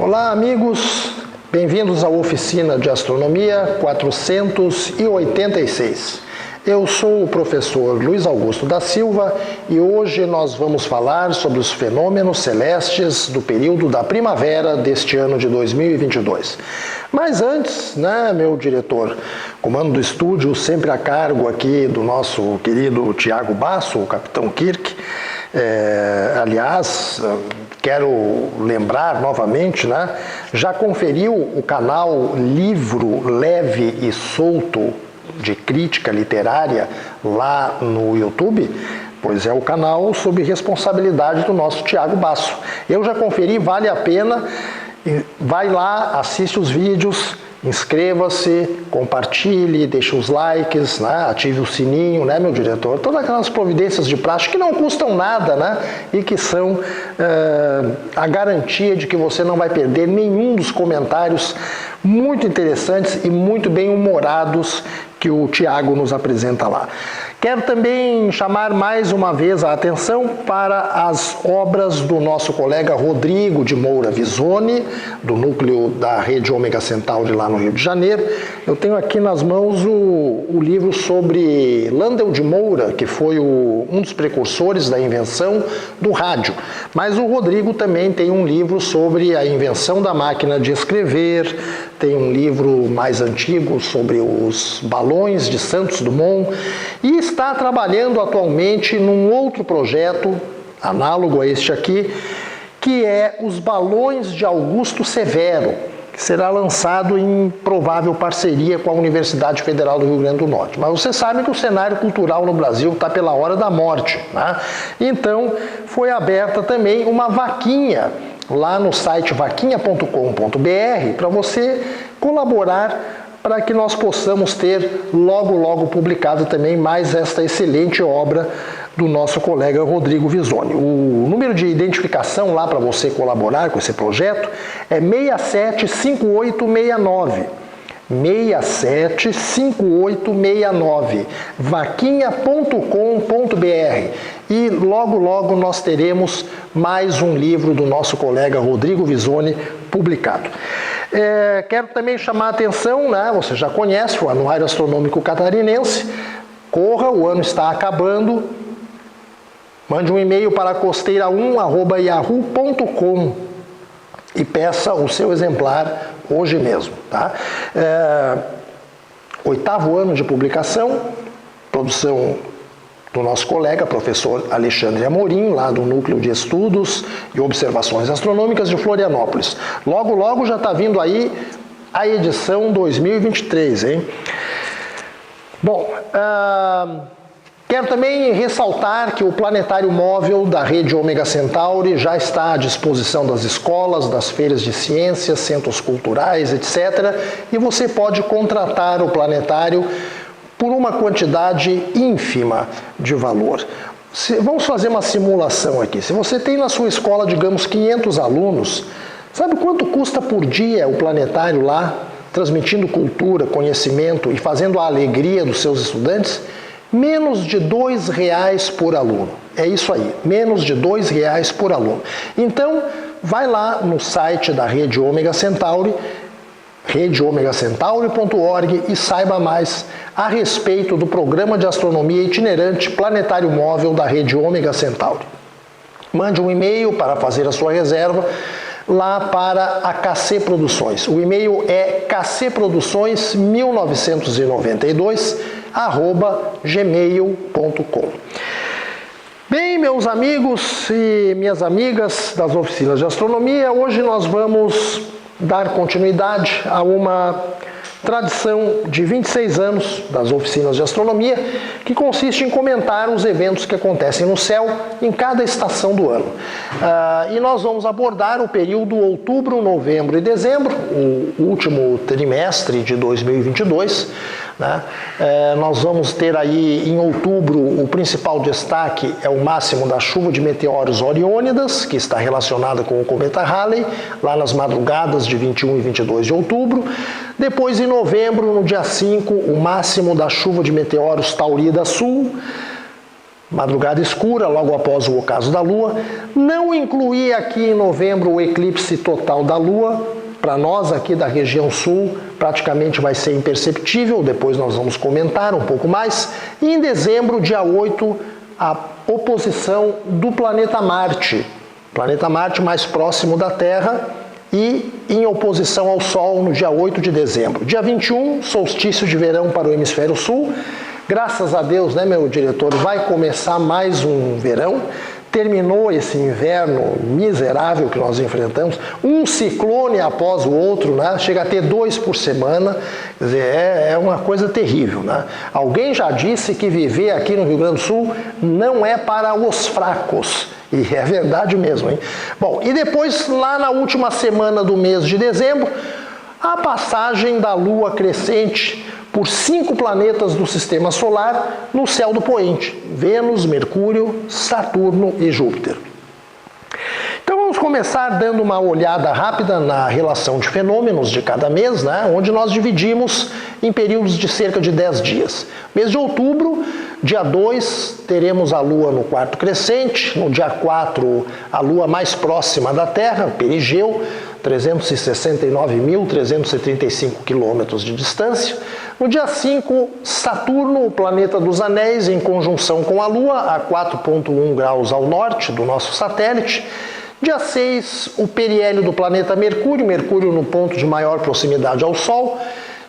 Olá, amigos, bem-vindos à oficina de astronomia 486. Eu sou o professor Luiz Augusto da Silva e hoje nós vamos falar sobre os fenômenos celestes do período da primavera deste ano de 2022. Mas antes, meu diretor, comando do estúdio, sempre a cargo aqui do nosso querido Tiago Basso, o Capitão Kirk, aliás, quero lembrar novamente, já conferiu o canal Livro Leve e Solto de Crítica Literária lá no YouTube? Pois é o canal sob responsabilidade do nosso Tiago Basso. Eu já conferi, vale a pena, vai lá, assiste os vídeos, inscreva-se, compartilhe, deixe os likes, ative o sininho, meu diretor? Todas aquelas providências de praxe que não custam nada, e que são a garantia de que você não vai perder nenhum dos comentários muito interessantes e muito bem humorados que o Tiago nos apresenta lá. Quero também chamar mais uma vez a atenção para as obras do nosso colega Rodrigo de Moura Visoni, do núcleo da Rede Ômega Centauri lá no Rio de Janeiro. Eu tenho aqui nas mãos o livro sobre Landel de Moura, que foi um dos precursores da invenção do rádio. Mas o Rodrigo também tem um livro sobre a invenção da máquina de escrever, tem um livro mais antigo sobre os balões de Santos Dumont e está trabalhando atualmente num outro projeto, análogo a este aqui, que é os balões de Augusto Severo, que será lançado em provável parceria com a Universidade Federal do Rio Grande do Norte. Mas você sabe que o cenário cultural no Brasil está pela hora da morte, Então, foi aberta também uma vaquinha lá no site vaquinha.com.br para você colaborar para que nós possamos ter logo publicado também mais esta excelente obra do nosso colega Rodrigo Visoni. O número de identificação lá para você colaborar com esse projeto é 675869. 675869, vaquinha.com.br, e logo nós teremos mais um livro do nosso colega Rodrigo Visoni publicado. Quero também chamar a atenção, você já conhece o Anuário Astronômico Catarinense, corra, o ano está acabando, mande um e-mail para costeira1@yahoo.com e peça o seu exemplar hoje mesmo. Oitavo ano de publicação, produção do nosso colega, professor Alexandre Amorim, lá do Núcleo de Estudos e Observações Astronômicas de Florianópolis. Logo já está vindo aí a edição 2023, hein? Bom, quero também ressaltar que o planetário móvel da Rede Ômega Centauri já está à disposição das escolas, das feiras de ciências, centros culturais, etc. E você pode contratar o planetário por uma quantidade ínfima de valor. Vamos fazer uma simulação aqui. Se você tem na sua escola, digamos, 500 alunos, sabe quanto custa por dia o planetário lá, transmitindo cultura, conhecimento e fazendo a alegria dos seus estudantes? Menos de R$2 por aluno. É isso aí, menos de R$2 por aluno. Então, vai lá no site da Rede Ômega Centauri, redeomegacentauri.org, e saiba mais a respeito do programa de astronomia itinerante planetário móvel da Rede Ômega Centauri. Mande um e-mail para fazer a sua reserva lá para a KC Produções. O e-mail é kcproduções1992@gmail.com. Bem, meus amigos e minhas amigas das oficinas de astronomia, hoje nós vamos dar continuidade a uma tradição de 26 anos das oficinas de astronomia, que consiste em comentar os eventos que acontecem no céu em cada estação do ano. E nós vamos abordar o período outubro, novembro e dezembro, o último trimestre de 2022. Nós vamos ter aí em outubro, o principal destaque é o máximo da chuva de meteoros Oriônidas, que está relacionada com o cometa Halley, lá nas madrugadas de 21 e 22 de outubro. Depois, em novembro, no dia 5, o máximo da chuva de meteoros Taurida Sul. madrugada escura, logo após o ocaso da Lua. Não incluí aqui em novembro o eclipse total da Lua. Para nós aqui da região sul, praticamente vai ser imperceptível, depois nós vamos comentar um pouco mais. E em dezembro, dia 8, a oposição do planeta Marte. Planeta Marte mais próximo da Terra e em oposição ao Sol no dia 8 de dezembro. Dia 21, solstício de verão para o hemisfério sul. Graças a Deus, né, meu diretor, vai começar mais um verão. Terminou esse inverno miserável que nós enfrentamos, um ciclone após o outro, né? Chega a ter 2 por semana, quer dizer, é uma coisa terrível, né? Alguém já disse que viver aqui no Rio Grande do Sul não é para os fracos, e é verdade mesmo, hein? Bom, e depois, lá na última semana do mês de dezembro, a passagem da Lua crescente por 5 planetas do Sistema Solar no céu do poente: Vênus, Mercúrio, Saturno e Júpiter. Então vamos começar dando uma olhada rápida na relação de fenômenos de cada mês, né, onde nós dividimos em períodos de cerca de 10 dias. Mês de outubro, dia 2, teremos a Lua no quarto crescente, no dia 4, a Lua mais próxima da Terra, perigeu, 369.335 quilômetros de distância. No dia 5, Saturno, o planeta dos anéis, em conjunção com a Lua, a 4,1 graus ao norte do nosso satélite. Dia 6, o periélio do planeta Mercúrio, Mercúrio no ponto de maior proximidade ao Sol.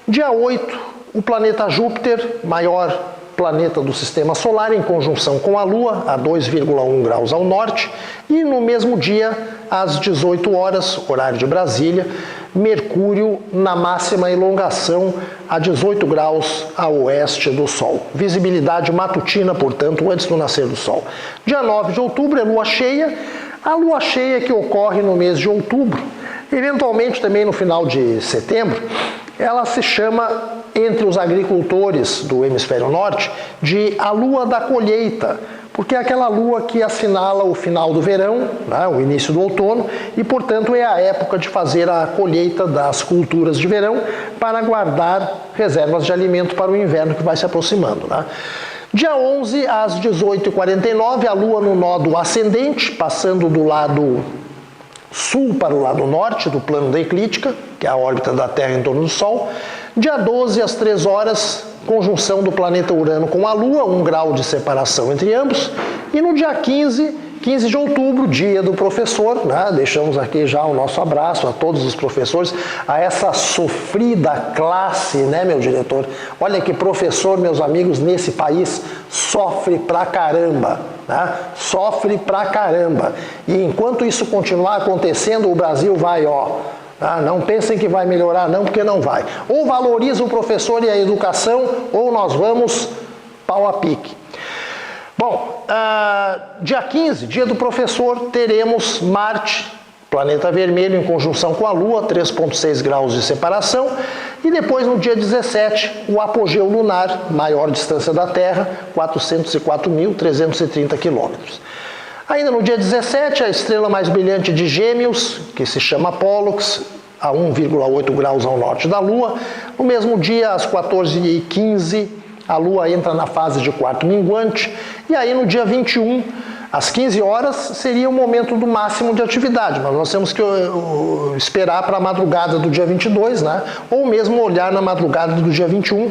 Dia 8, o planeta Júpiter, maior planeta do Sistema Solar, em conjunção com a Lua, a 2,1 graus ao norte. E no mesmo dia, às 18 horas, horário de Brasília, Mercúrio na máxima elongação a 18 graus a oeste do Sol. Visibilidade matutina, portanto, antes do nascer do Sol. Dia 9 de outubro é lua cheia. A lua cheia que ocorre no mês de outubro, eventualmente também no final de setembro, ela se chama, entre os agricultores do hemisfério norte, de a lua da colheita, porque é aquela lua que assinala o final do verão, né, o início do outono, e, portanto, é a época de fazer a colheita das culturas de verão para guardar reservas de alimento para o inverno que vai se aproximando, né? Dia 11, às 18h49, a Lua no nodo ascendente, passando do lado sul para o lado norte do plano da eclíptica, que é a órbita da Terra em torno do Sol. Dia 12, às 3 horas, conjunção do planeta Urano com a Lua, 1 grau de separação entre ambos. E no dia 15 de outubro, dia do professor, né? Deixamos aqui já o nosso abraço a todos os professores, a essa sofrida classe, né, meu diretor? Olha que professor, meus amigos, nesse país sofre pra caramba, né? Sofre pra caramba. E enquanto isso continuar acontecendo, o Brasil vai, ó, não pensem que vai melhorar não, porque não vai. Ou valoriza o professor e a educação, ou nós vamos pau a pique. Bom, dia 15, dia do professor, teremos Marte, planeta vermelho, em conjunção com a Lua, 3,6 graus de separação. E depois, no dia 17, o apogeu lunar, maior distância da Terra, 404.330 quilômetros. Ainda no dia 17, a estrela mais brilhante de Gêmeos, que se chama Pollux, a 1,8 graus ao norte da Lua. No mesmo dia, às 14h15, a Lua entra na fase de quarto minguante. E aí, no dia 21, às 15 horas, seria o momento do máximo de atividade. Mas nós temos que esperar para a madrugada do dia 22, né? Ou mesmo olhar na madrugada do dia 21,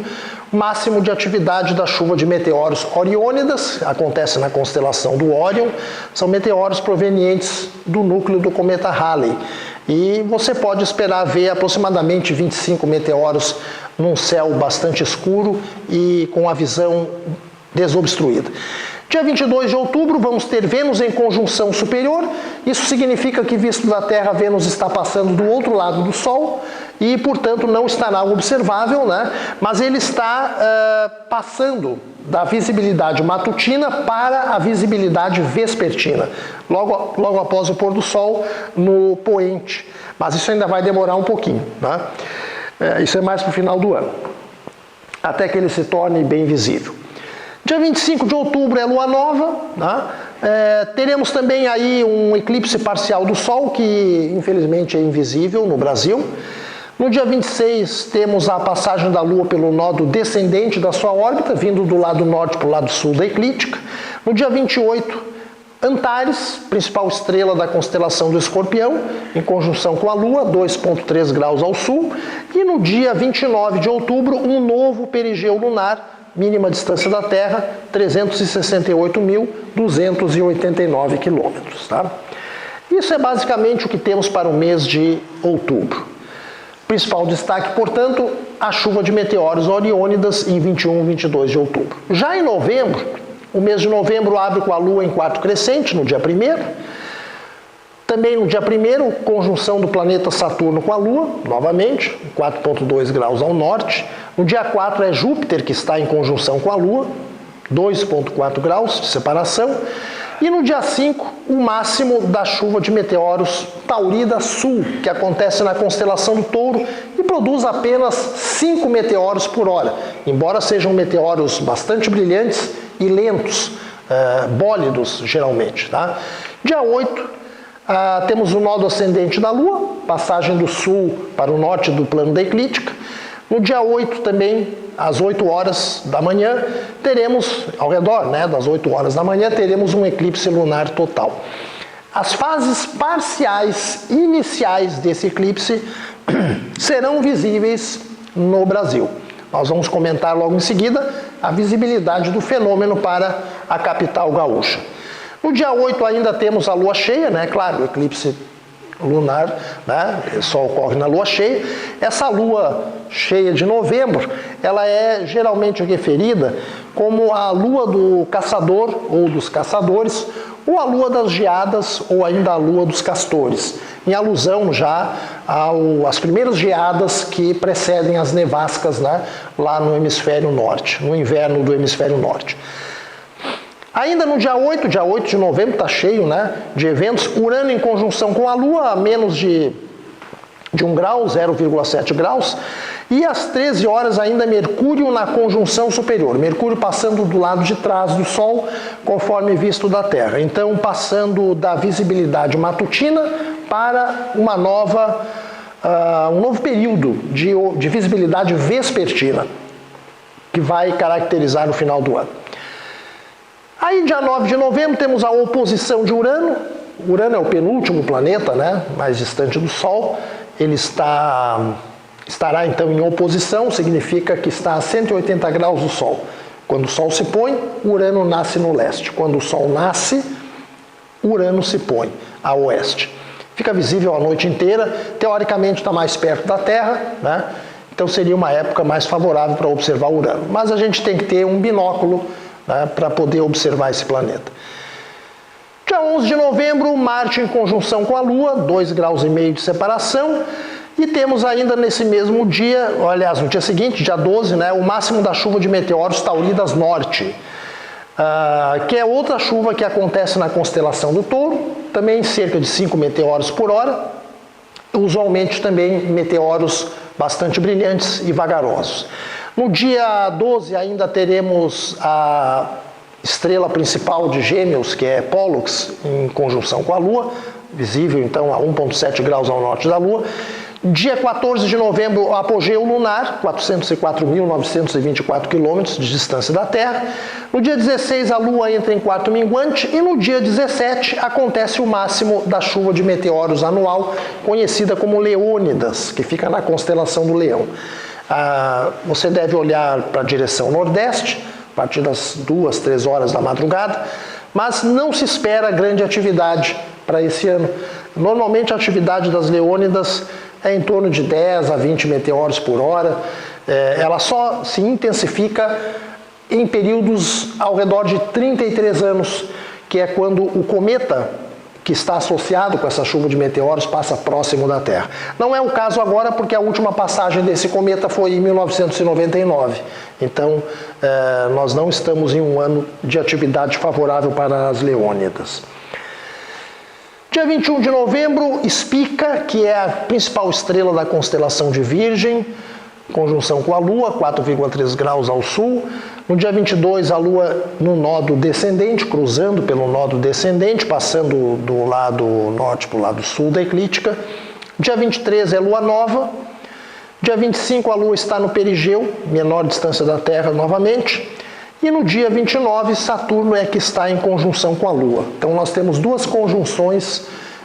máximo de atividade da chuva de meteoros Oriônidas, acontece na constelação do Órion, são meteoros provenientes do núcleo do cometa Halley. E você pode esperar ver aproximadamente 25 meteoros num céu bastante escuro e com a visão desobstruída. Dia 22 de outubro, vamos ter Vênus em conjunção superior. Isso significa que, visto da Terra, Vênus está passando do outro lado do Sol e, portanto, não estará observável, né? Mas ele está passando da visibilidade matutina para a visibilidade vespertina, logo após o pôr do Sol no poente. Mas isso ainda vai demorar um pouquinho, né? Isso é mais para o final do ano, até que ele se torne bem visível. Dia 25 de outubro é lua nova, né? Teremos também aí um eclipse parcial do Sol, que infelizmente é invisível no Brasil. No dia 26 temos a passagem da Lua pelo nodo descendente da sua órbita, vindo do lado norte para o lado sul da eclíptica. No dia 28, Antares, principal estrela da constelação do Escorpião, em conjunção com a Lua, 2,3 graus ao sul. E no dia 29 de outubro, um novo perigeu lunar, mínima distância da Terra, 368.289 quilômetros. Tá? Isso é basicamente o que temos para o mês de outubro. Principal destaque, portanto, a chuva de meteoros Oriônidas em 21 e 22 de outubro. Já em novembro, o mês de novembro abre com a Lua em quarto crescente, no dia 1º. Também no dia 1º, conjunção do planeta Saturno com a Lua, novamente, 4,2 graus ao norte. No dia 4 é Júpiter, que está em conjunção com a Lua, 2,4 graus de separação. E no dia 5, o máximo da chuva de meteoros Taurida Sul, que acontece na constelação do Touro e produz apenas 5 meteoros por hora, embora sejam meteoros bastante brilhantes e lentos, bólidos geralmente. Tá? Dia 8, temos o nodo ascendente da Lua, passagem do sul para o norte do plano da eclíptica. No dia 8 também, às 8 horas da manhã, teremos, ao redor das 8 horas da manhã, teremos um eclipse lunar total. As fases parciais iniciais desse eclipse serão visíveis no Brasil. Nós vamos comentar logo em seguida a visibilidade do fenômeno para a capital gaúcha. No dia 8 ainda temos a lua cheia, claro, o eclipse lunar só ocorre na lua cheia. Essa lua cheia de novembro, ela é geralmente referida como a lua do caçador ou dos caçadores, ou a lua das geadas, ou ainda a lua dos castores, em alusão já às primeiras geadas que precedem as nevascas lá no hemisfério norte, no inverno do hemisfério norte. Ainda no dia 8 de novembro está cheio de eventos, Urano em conjunção com a Lua, a menos de 1 grau, 0,7 graus, e às 13 horas ainda Mercúrio na conjunção superior, Mercúrio passando do lado de trás do Sol, conforme visto da Terra. Então, passando da visibilidade matutina para um novo período de visibilidade vespertina, que vai caracterizar o final do ano. Aí, dia 9 de novembro, temos a oposição de Urano. Urano é o penúltimo planeta, mais distante do Sol. Ele estará, então, em oposição, significa que está a 180 graus do Sol. Quando o Sol se põe, Urano nasce no leste. Quando o Sol nasce, Urano se põe a oeste. Fica visível a noite inteira. Teoricamente, está mais perto da Terra, Então, seria uma época mais favorável para observar Urano. Mas a gente tem que ter um binóculo para poder observar esse planeta. Dia 11 de novembro, Marte em conjunção com a Lua, 2,5 graus de separação. E temos ainda nesse mesmo dia, aliás, no dia seguinte, dia 12, o máximo da chuva de meteoros Tauridas Norte, que é outra chuva que acontece na constelação do Touro, também cerca de 5 meteoros por hora, usualmente também meteoros bastante brilhantes e vagarosos. No dia 12 ainda teremos a estrela principal de Gêmeos, que é Pollux, em conjunção com a Lua, visível então a 1,7 graus ao norte da Lua. Dia 14 de novembro, o apogeu lunar, 404.924 quilômetros de distância da Terra. No dia 16, a Lua entra em quarto minguante e no dia 17 acontece o máximo da chuva de meteoros anual, conhecida como Leônidas, que fica na constelação do Leão. Você deve olhar para a direção nordeste, a partir das 2, 3 horas da madrugada, mas não se espera grande atividade para esse ano. Normalmente a atividade das Leônidas é em torno de 10 a 20 meteoros por hora. Ela só se intensifica em períodos ao redor de 33 anos, que é quando o cometa que está associado com essa chuva de meteoros passa próximo da Terra. Não é o caso agora, porque a última passagem desse cometa foi em 1999. Então, nós não estamos em um ano de atividade favorável para as Leônidas. Dia 21 de novembro, Spica, que é a principal estrela da constelação de Virgem, conjunção com a Lua, 4,3 graus ao sul. No dia 22, a Lua no nodo descendente, cruzando pelo nodo descendente, passando do lado norte para o lado sul da eclíptica. Dia 23 é Lua nova. Dia 25, a Lua está no perigeu, menor distância da Terra novamente. E no dia 29, Saturno é que está em conjunção com a Lua. Então nós temos duas conjunções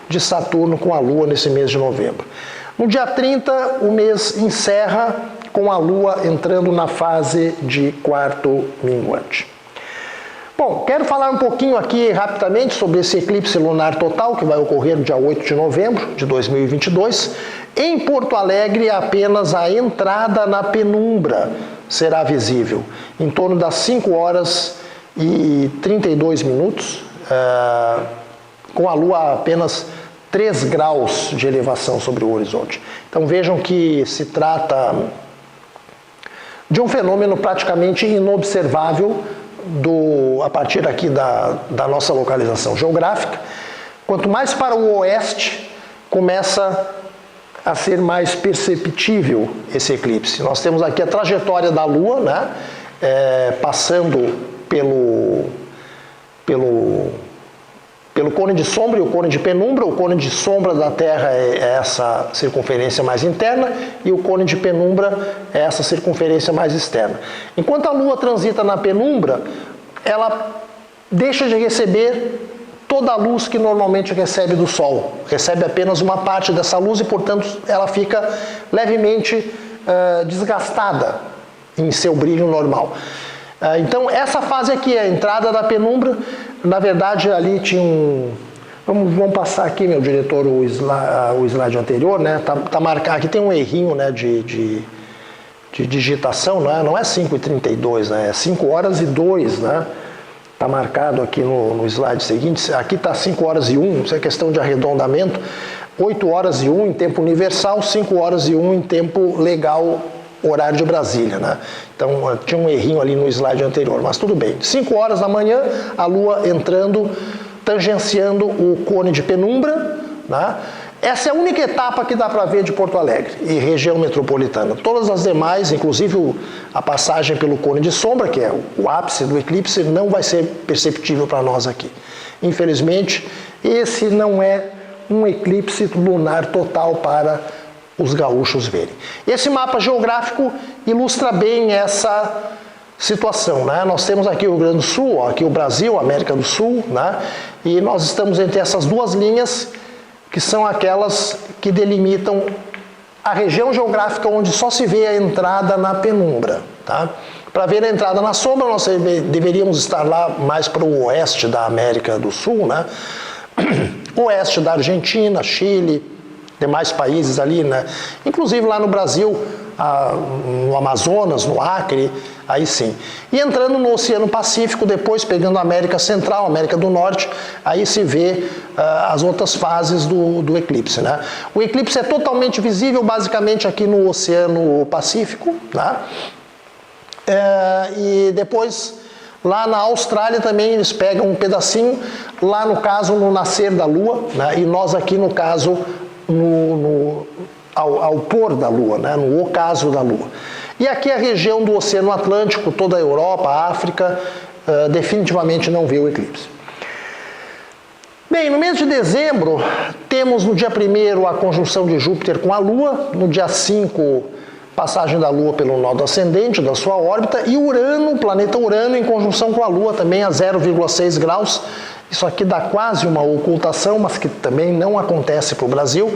de Saturno com a Lua nesse mês de novembro. No dia 30, o mês encerra com a Lua entrando na fase de quarto minguante. Bom, quero falar um pouquinho aqui rapidamente sobre esse eclipse lunar total que vai ocorrer no dia 8 de novembro de 2022. Em Porto Alegre, apenas a entrada na penumbra será visível, em torno das 5 horas e 32 minutos, com a Lua a apenas 3 graus de elevação sobre o horizonte. Então vejam que se trata de um fenômeno praticamente inobservável a partir aqui da nossa localização geográfica. Quanto mais para o oeste, começa a ser mais perceptível esse eclipse. Nós temos aqui a trajetória da Lua, né? Passando pelo cone de sombra e o cone de penumbra. O cone de sombra da Terra é essa circunferência mais interna e o cone de penumbra é essa circunferência mais externa. Enquanto a Lua transita na penumbra, ela deixa de receber toda a luz que normalmente recebe do Sol. Recebe apenas uma parte dessa luz e, portanto, ela fica levemente desgastada em seu brilho normal. Então, essa fase aqui, a entrada da penumbra, na verdade, ali tinha um... Vamos passar aqui, meu diretor, o slide anterior, né? Tá marcado, aqui tem um errinho, né, de digitação, não é 5h32, né? É 5 horas e 2, né? Está marcado aqui no slide seguinte, aqui está 5 horas e 1, isso é questão de arredondamento, 8 horas e 1 em tempo universal, 5 horas e 1 em tempo legal, horário de Brasília, né? Então tinha um errinho ali no slide anterior, mas tudo bem. 5 horas da manhã, a Lua entrando, tangenciando o cone de penumbra, né? Essa é a única etapa que dá para ver de Porto Alegre e região metropolitana. Todas as demais, inclusive a passagem pelo cone de sombra, que é o ápice do eclipse, não vai ser perceptível para nós aqui. Infelizmente, esse não é um eclipse lunar total para os gaúchos verem. Esse mapa geográfico ilustra bem essa situação, né? Nós temos aqui o Rio Grande do Sul, ó, aqui o Brasil, a América do Sul, né? E nós estamos entre essas duas linhas, que são aquelas que delimitam a região geográfica onde só se vê a entrada na penumbra. Tá? Para ver a entrada na sombra, nós deveríamos estar lá mais para o oeste da América do Sul, né? Oeste da Argentina, Chile, demais países ali, né? Inclusive lá no Brasil, no Amazonas, no Acre, aí sim. E entrando no Oceano Pacífico, depois pegando a América Central, América do Norte, aí se vê as outras fases do eclipse, né? O eclipse é totalmente visível, basicamente, aqui no Oceano Pacífico, né? E depois, lá na Austrália também, eles pegam um pedacinho, lá no caso, no nascer da Lua, né? E nós aqui, no caso, ao pôr da Lua, né? No ocaso da Lua. E aqui a região do Oceano Atlântico, toda a Europa, a África, definitivamente não vê o eclipse. Bem, no mês de dezembro, temos no dia 1º a conjunção de Júpiter com a Lua, no dia 5, passagem da Lua pelo nó do ascendente da sua órbita, e Urano, o planeta Urano, em conjunção com a Lua, também a 0,6 graus. Isso aqui dá quase uma ocultação, mas que também não acontece para o Brasil.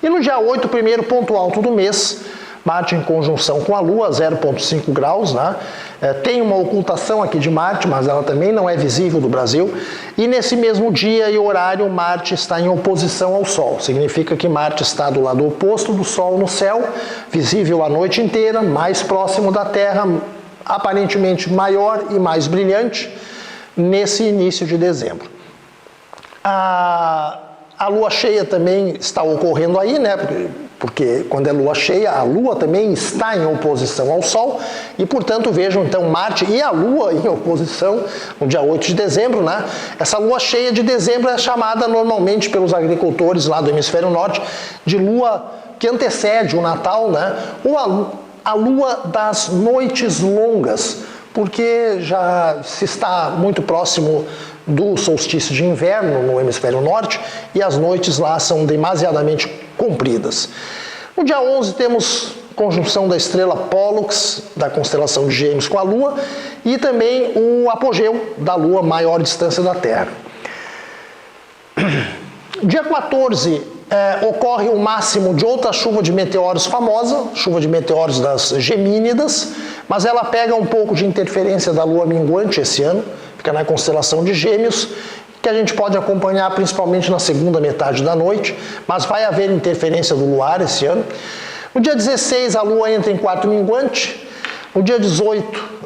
E no dia 8, o primeiro ponto alto do mês, Marte em conjunção com a Lua, 0,5 graus, né? Tem uma ocultação aqui de Marte, mas ela também não é visível do Brasil. E nesse mesmo dia e horário, Marte está em oposição ao Sol. Significa que Marte está do lado oposto do Sol no céu, visível a noite inteira, mais próximo da Terra, aparentemente maior e mais brilhante, nesse início de dezembro. A lua cheia também está ocorrendo aí, né? Porque quando é lua cheia, a Lua também está em oposição ao Sol e, portanto, vejam então Marte e a Lua em oposição no dia 8 de dezembro, né? Essa lua cheia de dezembro é chamada normalmente pelos agricultores lá do hemisfério norte de lua que antecede o Natal, né? Ou a lua das noites longas, porque já se está muito próximo do solstício de inverno no hemisfério norte e as noites lá são demasiadamente compridas. No dia 11 temos conjunção da estrela Pollux, da constelação de Gêmeos com a Lua, e também o apogeu da Lua, maior distância da Terra. Dia 14 ocorre o máximo de outra chuva de meteoros famosa, chuva de meteoros das Gemínidas, mas ela pega um pouco de interferência da Lua minguante esse ano, fica na constelação de Gêmeos, que a gente pode acompanhar principalmente na segunda metade da noite, mas vai haver interferência do luar esse ano. No dia 16 a Lua entra em quarto minguante, no dia 18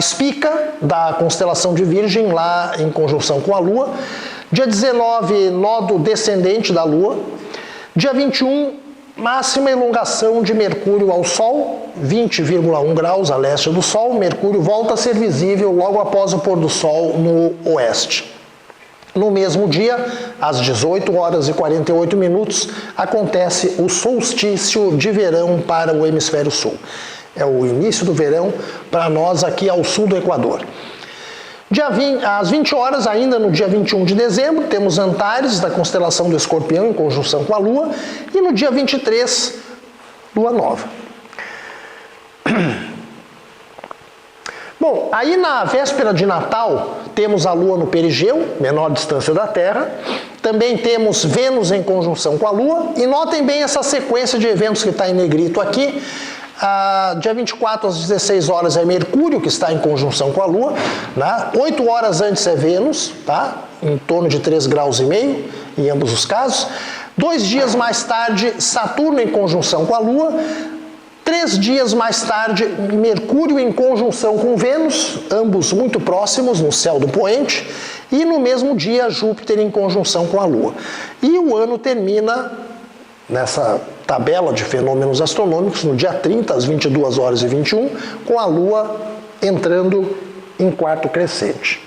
Spica, da constelação de Virgem, lá em conjunção com a Lua. Dia 19, nodo descendente da Lua. Dia 21, máxima elongação de Mercúrio ao Sol, 20,1 graus a leste do Sol. Mercúrio volta a ser visível logo após o pôr do Sol no oeste. No mesmo dia, às 18 horas e 48 minutos, acontece o solstício de verão para o hemisfério sul. É o início do verão para nós aqui ao sul do Equador. Às 20 horas, ainda no dia 21 de dezembro, temos Antares, da constelação do Escorpião, em conjunção com a Lua, e no dia 23, Lua Nova. Bom, aí na véspera de Natal, temos a Lua no perigeu, menor distância da Terra, também temos Vênus em conjunção com a Lua, e notem bem essa sequência de eventos que está em negrito aqui. Dia 24 às 16 horas é Mercúrio, que está em conjunção com a Lua, né? 8 horas antes é Vênus, tá? Em torno de 3,5 graus em ambos os casos. 2 dias mais tarde, Saturno em conjunção com a Lua. 3 dias mais tarde, Mercúrio em conjunção com Vênus, ambos muito próximos no céu do poente. E no mesmo dia, Júpiter em conjunção com a Lua. E o ano termina nessa tabela de fenômenos astronômicos, no dia 30, às 22 horas e 21, com a Lua entrando em quarto crescente.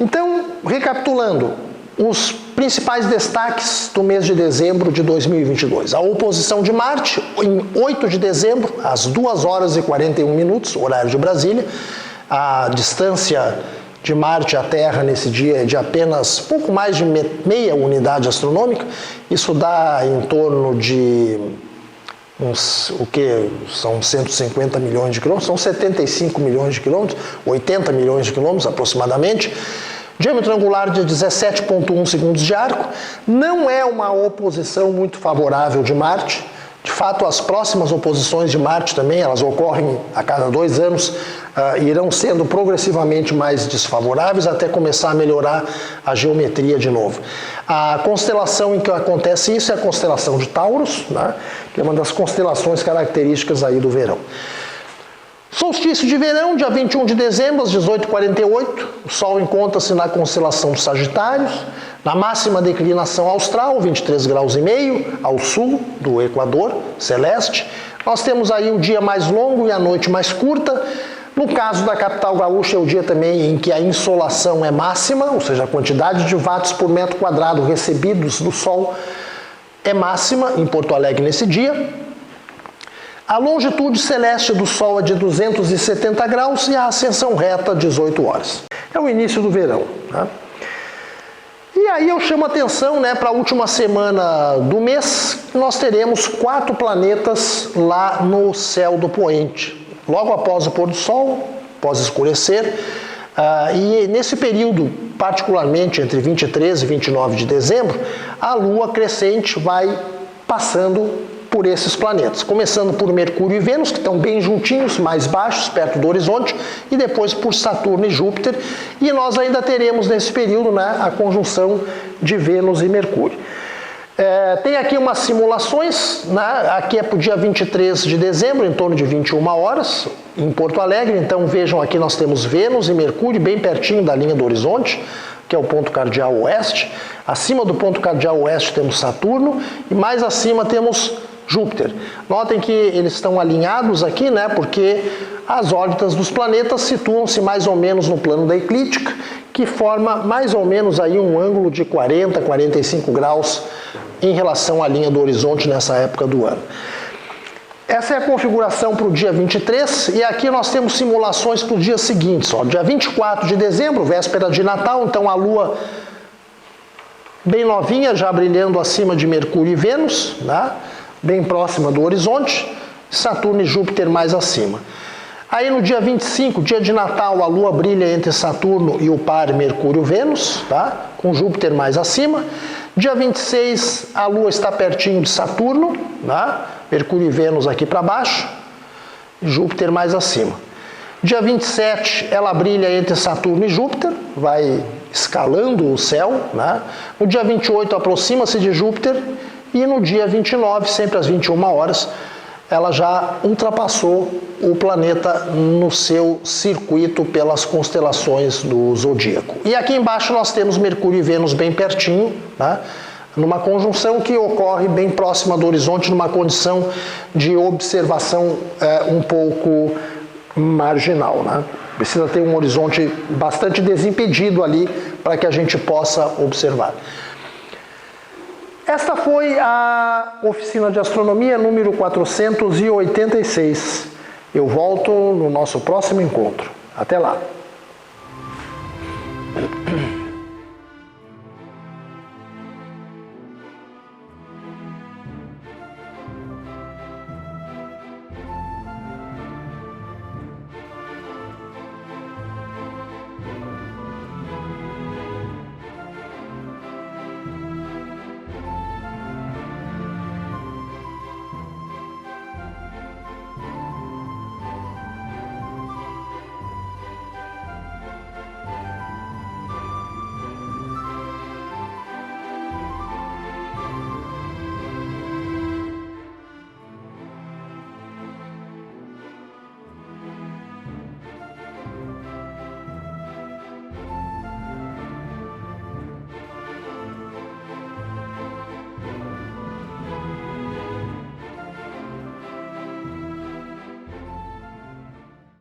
Então, recapitulando, os principais destaques do mês de dezembro de 2022. A oposição de Marte, em 8 de dezembro, às 2 horas e 41 minutos, horário de Brasília. A distância de Marte à Terra nesse dia é de apenas pouco mais de meia unidade astronômica. Isso dá em torno de são 150 milhões de quilômetros, são 75 milhões de quilômetros, 80 milhões de quilômetros aproximadamente. Diâmetro angular de 17,1 segundos de arco. Não é uma oposição muito favorável de Marte. De fato, as próximas oposições de Marte também, elas ocorrem a cada 2 anos, irão sendo progressivamente mais desfavoráveis até começar a melhorar a geometria de novo. A constelação em que acontece isso é a constelação de Taurus, né, que é uma das constelações características aí do verão. Solstício de verão, dia 21 de dezembro, às 18h48, o Sol encontra-se na constelação dos Sagitários, na máxima declinação austral, 23,5 graus ao sul do Equador celeste. Nós temos aí o dia mais longo e a noite mais curta. No caso da capital gaúcha, é o dia também em que a insolação é máxima, ou seja, a quantidade de watts por metro quadrado recebidos do Sol é máxima em Porto Alegre nesse dia. A longitude celeste do Sol é de 270 graus e a ascensão reta 18 horas. É o início do verão. Né? E aí eu chamo a atenção, né, para a última semana do mês, nós teremos 4 planetas lá no céu do poente. Logo após o pôr do Sol, após escurecer, e nesse período, particularmente entre 23 e 29 de dezembro, a Lua crescente vai passando por esses planetas, começando por Mercúrio e Vênus, que estão bem juntinhos, mais baixos, perto do horizonte, e depois por Saturno e Júpiter, e nós ainda teremos nesse período, né, a conjunção de Vênus e Mercúrio. Tem aqui umas simulações, né, aqui é para o dia 23 de dezembro, em torno de 21 horas, em Porto Alegre. Então vejam, aqui nós temos Vênus e Mercúrio bem pertinho da linha do horizonte, que é o ponto cardial oeste. Acima do ponto cardial oeste temos Saturno, e mais acima temos Júpiter. Notem que eles estão alinhados aqui, né, porque as órbitas dos planetas situam-se mais ou menos no plano da eclíptica, que forma mais ou menos aí um ângulo de 40, 45 graus em relação à linha do horizonte nessa época do ano. Essa é a configuração para o dia 23, e aqui nós temos simulações para os dias seguintes. Ó, dia 24 de dezembro, véspera de Natal, então a Lua bem novinha, já brilhando acima de Mercúrio e Vênus, né? bem próxima do horizonte, Saturno e Júpiter mais acima. Aí no dia 25, dia de Natal, a Lua brilha entre Saturno e o par Mercúrio-Vênus, tá? Com Júpiter mais acima. Dia 26, a Lua está pertinho de Saturno, tá? Mercúrio e Vênus aqui para baixo, Júpiter mais acima. Dia 27, ela brilha entre Saturno e Júpiter, vai escalando o céu, né? No dia 28, aproxima-se de Júpiter, e no dia 29, sempre às 21 horas, ela já ultrapassou o planeta no seu circuito pelas constelações do zodíaco. E aqui embaixo nós temos Mercúrio e Vênus bem pertinho, né? Numa conjunção que ocorre bem próxima do horizonte, numa condição de observação um pouco marginal, né? Precisa ter um horizonte bastante desimpedido ali para que a gente possa observar. Esta foi a oficina de astronomia número 486. Eu volto no nosso próximo encontro. Até lá!